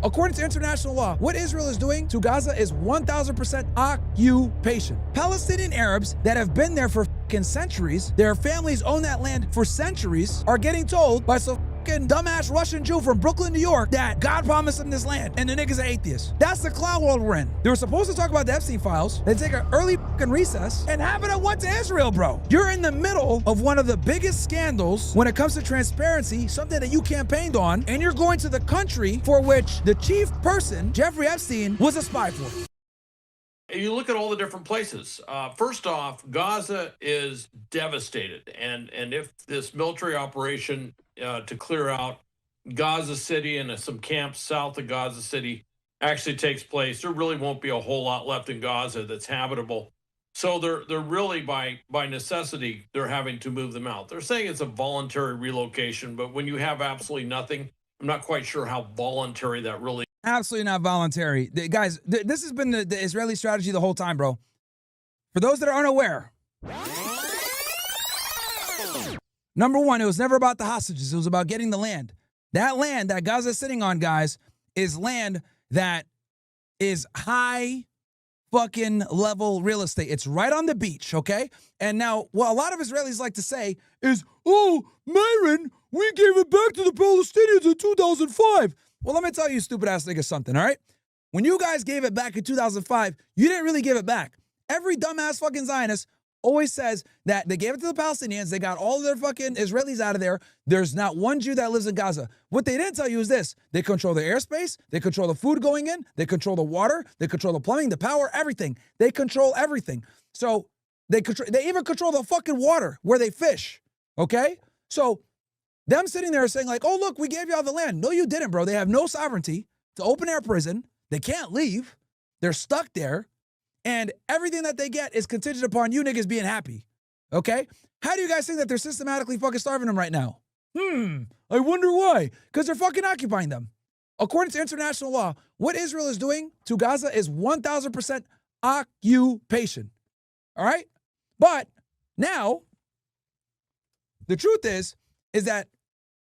According to international law, what Israel is doing to Gaza is 1,000% occupation. Palestinian Arabs that have been there for fucking centuries, their families own that land for centuries, are getting told by some fucking dumbass Russian Jew from Brooklyn, New York, that God promised them this land, and the nigga's an atheist. That's the clown world we're in. They were supposed to talk about the Epstein files, they take an early fucking recess, and half of them went to Israel, bro. You're in the middle of one of the biggest scandals when it comes to transparency, something that you campaigned on, and you're going to the country for which the chief person, Jeffrey Epstein, was a spy for. You look at all the different places. First off, Gaza is devastated. And if this military operation to clear out Gaza City and some camps south of Gaza City actually takes place, there really won't be a whole lot left in Gaza that's habitable. So they're really, by necessity, they're having to move them out. They're saying it's a voluntary relocation, but when you have absolutely nothing, I'm not quite sure how voluntary that really is. Absolutely not voluntary. Guys, this has been the Israeli strategy the whole time, bro. For those that are unaware, number one, it was never about the hostages. It was about getting the land. That land that Gaza is sitting on, guys, is land that is high fucking level real estate. It's right on the beach, okay? And now, what a lot of Israelis like to say is, oh, Myron, we gave it back to the Palestinians in 2005. Well, let me tell you, stupid ass nigga, something, all right? When you guys gave it back in 2005, you didn't really give it back. Every dumbass fucking Zionist always says that they gave it to the Palestinians, they got all of their fucking Israelis out of there, there's not one Jew that lives in Gaza. What they didn't tell you is this: they control the airspace, they control the food going in, they control the water, they control the plumbing, the power, everything. They control everything. So they even control the fucking water where they fish, okay? So them sitting there saying like, oh, look, we gave you all the land. No, you didn't, bro. They have no sovereignty. It's an open air prison. They can't leave. They're stuck there. And everything that they get is contingent upon you niggas being happy. Okay? How do you guys think that they're systematically fucking starving them right now? I wonder why. Because they're fucking occupying them. According to international law, what Israel is doing to Gaza is 1,000% occupation. All right? But now, the truth is that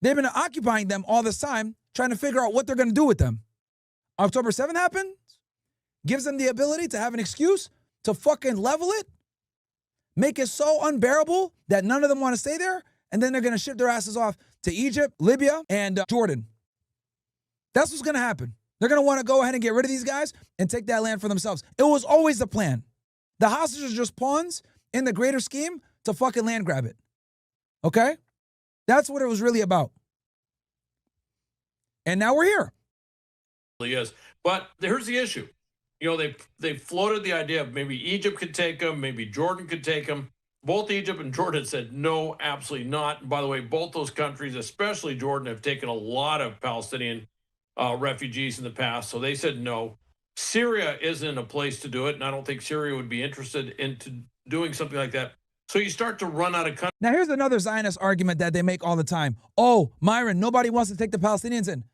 they've been occupying them all this time, trying to figure out what they're going to do with them. October 7th happens, gives them the ability to have an excuse to fucking level it, make it so unbearable that none of them want to stay there, and then they're going to ship their asses off to Egypt, Libya, and Jordan. That's what's going to happen. They're going to want to go ahead and get rid of these guys and take that land for themselves. It was always the plan. The hostages are just pawns in the greater scheme to fucking land grab it. Okay? That's what it was really about. And now we're here. Yes. But here's the issue. You know, they floated the idea of maybe Egypt could take them, maybe Jordan could take them. Both Egypt and Jordan said, no, absolutely not. And by the way, both those countries, especially Jordan, have taken a lot of Palestinian refugees in the past. So they said no. Syria isn't a place to do it, and I don't think Syria would be interested into doing something like that. So you start to run out of country. Now, here's another Zionist argument that they make all the time. Oh, Myron, nobody wants to take the Palestinians in.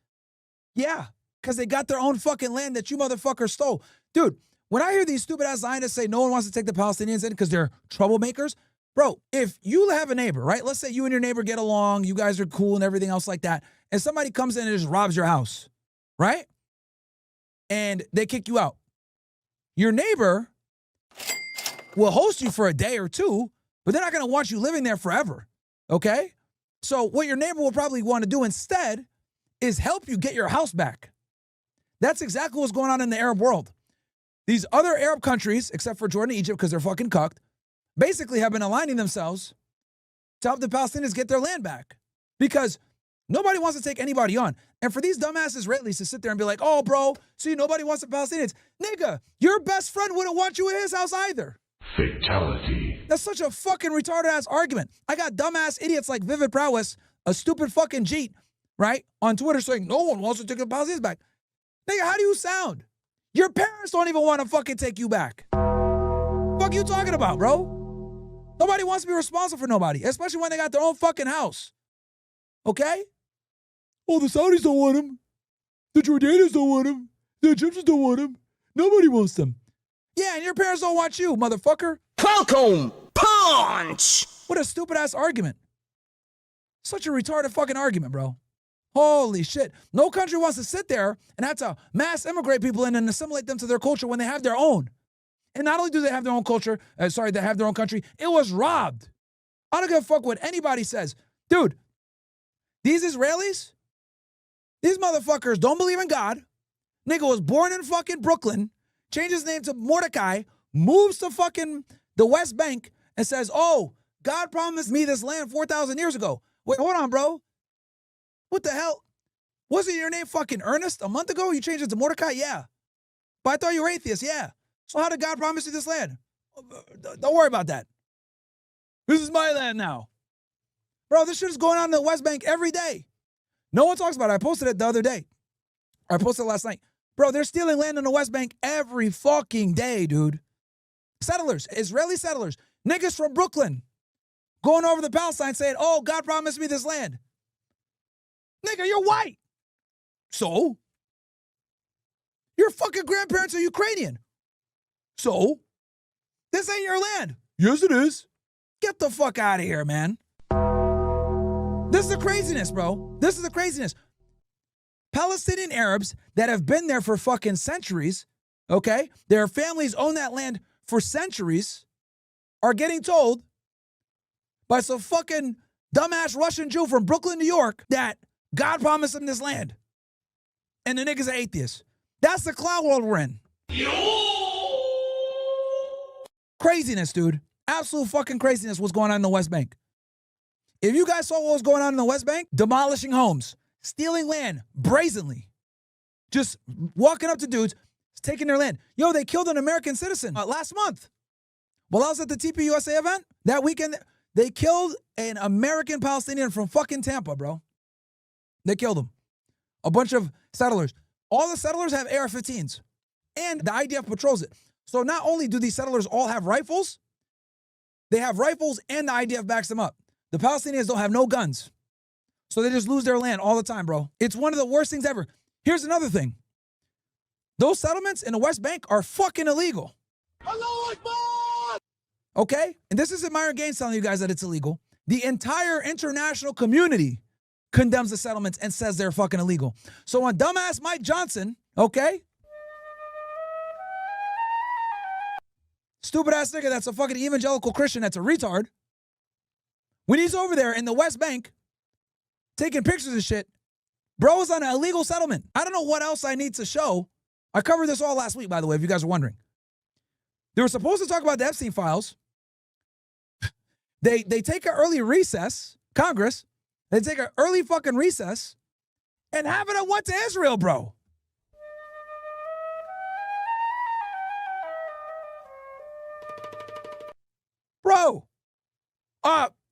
Yeah, because they got their own fucking land that you motherfuckers stole. Dude, when I hear these stupid-ass Zionists say no one wants to take the Palestinians in because they're troublemakers, bro, if you have a neighbor, right? Let's say you and your neighbor get along, you guys are cool and everything else like that, and somebody comes in and just robs your house, right? And they kick you out. Your neighbor will host you for a day or two, but they're not going to want you living there forever, okay? So what your neighbor will probably want to do instead is help you get your house back. That's exactly what's going on in the Arab world. These other Arab countries, except for Jordan and Egypt because they're fucking cucked, basically have been aligning themselves to help the Palestinians get their land back because nobody wants to take anybody on. And for these dumbass Israelis to sit there and be like, oh, bro, see, nobody wants the Palestinians. Nigga, your best friend wouldn't want you in his house either. Fatality. That's such a fucking retarded-ass argument. I got dumbass idiots like Vivid Prowess, a stupid fucking Jeet, right, on Twitter saying no one wants to take the Palestinians back. Nigga, how do you sound? Your parents don't even want to fucking take you back. Fuck you talking about, bro? Nobody wants to be responsible for nobody, especially when they got their own fucking house. Okay? Oh, the Saudis don't want him. The Jordanians don't want him. The Egyptians don't want him. Nobody wants them. Yeah, and your parents don't want you, motherfucker. Welcome, punch! What a stupid-ass argument. Such a retarded fucking argument, bro. Holy shit. No country wants to sit there and have to mass immigrate people in and assimilate them to their culture when they have their own. And not only do they have their own culture, they have their own country, it was robbed. I don't give a fuck what anybody says. Dude, these Israelis, these motherfuckers don't believe in God. Nigga was born in fucking Brooklyn, changed his name to Mordecai, moves to fucking the West Bank and says, oh, God promised me this land 4,000 years ago. Wait, hold on, bro. What the hell? Wasn't your name fucking Ernest a month ago? You changed it to Mordecai? Yeah. But I thought you were atheist. Yeah. So how did God promise you this land? Don't worry about that. This is my land now. Bro, this shit is going on in the West Bank every day. No one talks about it. I posted it the other day. I posted it last night. Bro, they're stealing land in the West Bank every fucking day, dude. Settlers, Israeli settlers, niggas from Brooklyn, going over the Palestine saying, oh, God promised me this land. Nigga, you're white. So? Your fucking grandparents are Ukrainian. So? This ain't your land. Yes, it is. Get the fuck out of here, man. This is the craziness, bro. This is the craziness. Palestinian Arabs that have been there for fucking centuries, okay? Their families own that land for centuries, are getting told by some fucking dumbass Russian Jew from Brooklyn, New York, that God promised them this land. And the niggas are atheists. That's the clown world we're in. Craziness, dude. Absolute fucking craziness what's going on in the West Bank. If you guys saw what was going on in the West Bank, demolishing homes, stealing land brazenly, just walking up to dudes, taking their land. Yo, they killed an American citizen last month. While I was at the TPUSA event, that weekend, they killed an American Palestinian from fucking Tampa, bro. They killed him. A bunch of settlers. All the settlers have AR-15s, and the IDF patrols it. So not only do these settlers all have rifles, they have rifles and the IDF backs them up. The Palestinians don't have no guns. So they just lose their land all the time, bro. It's one of the worst things ever. Here's another thing. Those settlements in the West Bank are fucking illegal. Allahu Akbar! Okay? And this isn't Myron Gaines telling you guys that it's illegal. The entire international community condemns the settlements and says they're fucking illegal. So when dumbass Mike Johnson, okay? Stupid ass nigga that's a fucking evangelical Christian that's a retard. When he's over there in the West Bank taking pictures of shit, bro is on an illegal settlement. I don't know what else I need to show. I covered this all last week, by the way, if you guys are wondering. They were supposed to talk about the Epstein files. They take an early recess, Congress, they take an early fucking recess, and half of them went to Israel, bro. Bro,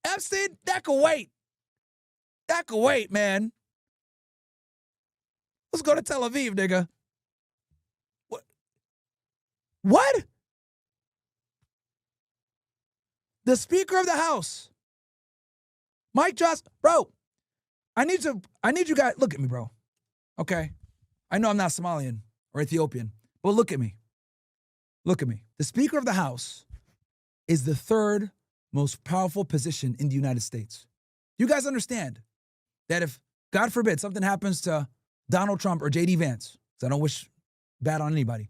Epstein, that could wait. That could wait, man. Let's go to Tel Aviv, nigga. What? The Speaker of the House, Mike Johnson, bro. I need you guys, look at me, bro. Okay? I know I'm not Somalian or Ethiopian, but look at me. Look at me. The Speaker of the House is the third most powerful position in the United States. You guys understand that if, God forbid, something happens to Donald Trump or J.D. Vance, because I don't wish bad on anybody,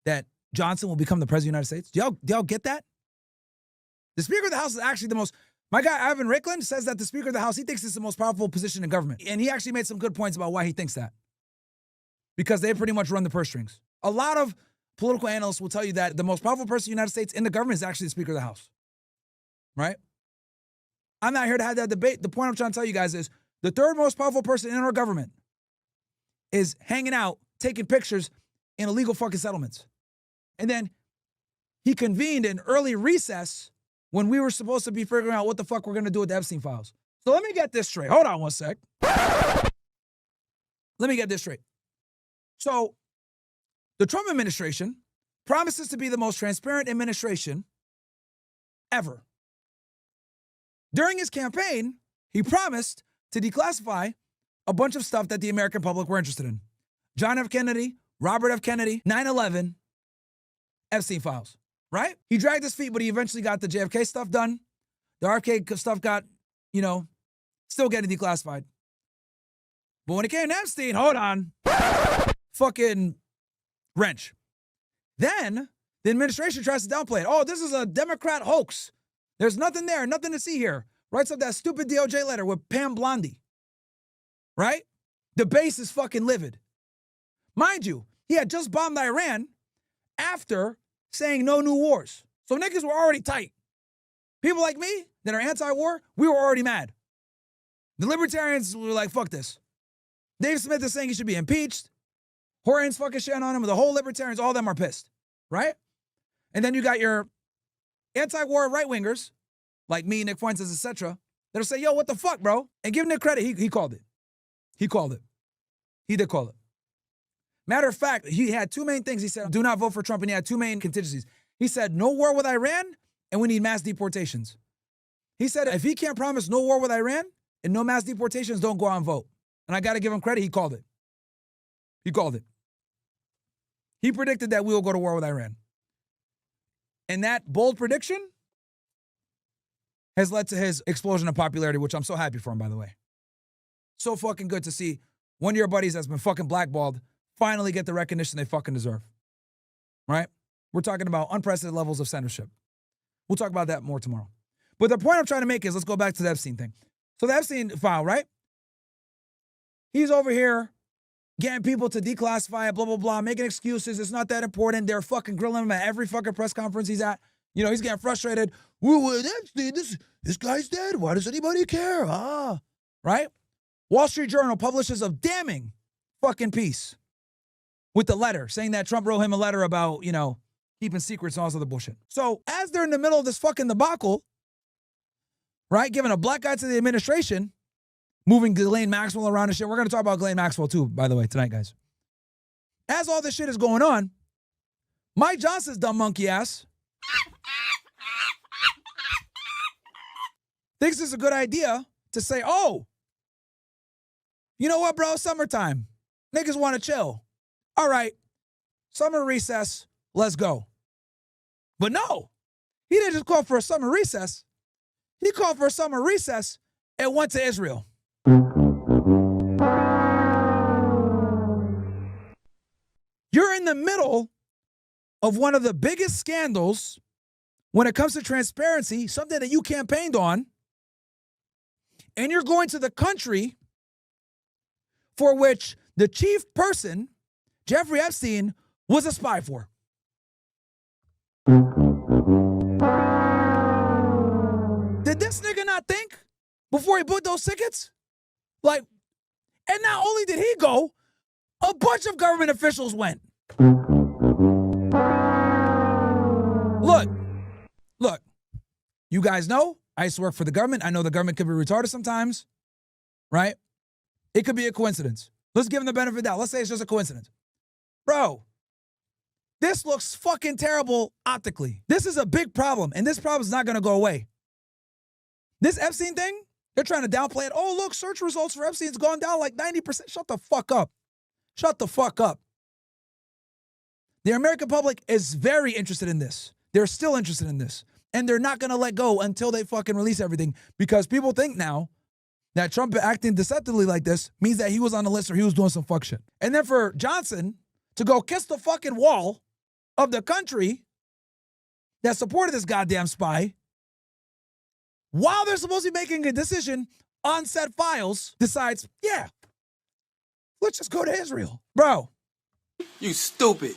that Johnson will become the President of the United States? Do y'all get that? The Speaker of the House is actually the most, my guy Ivan Rickland says that the Speaker of the House, he thinks it's the most powerful position in government. And he actually made some good points about why he thinks that. Because they pretty much run the purse strings. A lot of political analysts will tell you that the most powerful person in the United States in the government is actually the Speaker of the House. Right? I'm not here to have that debate. The point I'm trying to tell you guys is the third most powerful person in our government is hanging out, taking pictures in illegal fucking settlements. And then he convened an early recess when we were supposed to be figuring out what the fuck we're going to do with the Epstein files. So let me get this straight. Hold on one sec. Let me get this straight. So the Trump administration promises to be the most transparent administration ever. During his campaign, he promised to declassify a bunch of stuff that the American public were interested in. John F. Kennedy, Robert F. Kennedy, 9/11, Epstein files, right? He dragged his feet, but he eventually got the JFK stuff done. The RFK stuff got, still getting declassified. But when it came to Epstein, hold on. Fucking wrench. Then the administration tries to downplay it. Oh, this is a Democrat hoax. There's nothing there, nothing to see here. Writes up that stupid DOJ letter with Pam Blondie. Right? The base is fucking livid. Mind you, he had just bombed Iran after saying no new wars. So niggas were already tight. People like me that are anti-war, we were already mad. The libertarians were like, fuck this. Dave Smith is saying he should be impeached. Horton's fucking shitting on him. The whole libertarians, all of them are pissed. Right? And then you got your anti-war right-wingers, like me, Nick Fuentes, etc., that'll say, yo, what the fuck, bro? And give Nick credit, he called it. He called it. He did call it. Matter of fact, he had two main things. He said, do not vote for Trump, and he had two main contingencies. He said, no war with Iran, and we need mass deportations. He said, if he can't promise no war with Iran and no mass deportations, don't go out and vote. And I got to give him credit, he called it. He called it. He predicted that we will go to war with Iran. And that bold prediction has led to his explosion of popularity, which I'm so happy for him, by the way. So fucking good to see one of your buddies that's been fucking blackballed finally get the recognition they fucking deserve. Right? We're talking about unprecedented levels of censorship. We'll talk about that more tomorrow. But the point I'm trying to make is, let's go back to the Epstein thing. So the Epstein file, right? He's over here getting people to declassify it, blah, blah, blah, making excuses. It's not that important. They're fucking grilling him at every fucking press conference he's at. You know, he's getting frustrated. Epstein, this guy's dead. Why does anybody care? Right? Wall Street Journal publishes a damning fucking piece with the letter saying that Trump wrote him a letter about, you know, keeping secrets and all this other bullshit. So as they're in the middle of this fucking debacle, right, giving a black eye to the administration, moving Ghislaine Maxwell around and shit. We're going to talk about Ghislaine Maxwell too, by the way, tonight, guys. As all this shit is going on, Mike Johnson's dumb monkey ass thinks it's a good idea to say, oh, you know what, bro? Summertime. Niggas want to chill. All right. Summer recess. Let's go. But no, he didn't just call for a summer recess. He called for a summer recess and went to Israel. You're in the middle of one of the biggest scandals when it comes to transparency, something that you campaigned on, and you're going to the country for which the chief person, Jeffrey Epstein, was a spy for. Did this nigga not think before he booked those tickets? Like, and not only did he go, a bunch of government officials went. Look, you guys know I used to work for the government. I know the government could be retarded sometimes, right? It could be a coincidence. Let's give them the benefit of the doubt. Let's say it's just a coincidence. Bro, this looks fucking terrible optically. This is a big problem, and this problem is not going to go away. This Epstein thing, they're trying to downplay it. Oh, look, search results for Epstein's gone down like 90%. Shut the fuck up. Shut the fuck up. The American public is very interested in this. They're still interested in this. And they're not going to let go until they fucking release everything, because people think now that Trump acting deceptively like this means that he was on the list or he was doing some fuck shit. And then for Johnson to go kiss the fucking wall of the country that supported this goddamn spy, while they're supposed to be making a decision on said files, decides, yeah, let's just go to Israel. Bro. You stupid.